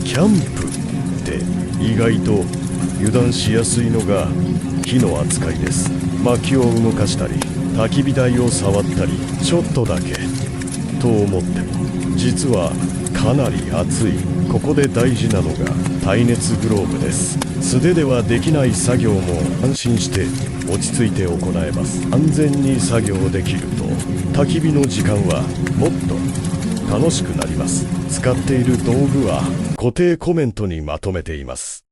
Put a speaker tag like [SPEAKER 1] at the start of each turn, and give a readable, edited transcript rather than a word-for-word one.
[SPEAKER 1] キャンプって意外と油断しやすいのが火の扱いです。薪を動かしたり焚き火台を触ったりちょっとだけと思っても実はかなり熱い。ここで大事なのが耐熱グローブです。素手ではできない作業も安心して落ち着いて行えます。安全に作業できると焚き火の時間はもっと楽しくなります。使っている道具は固定コメントにまとめています。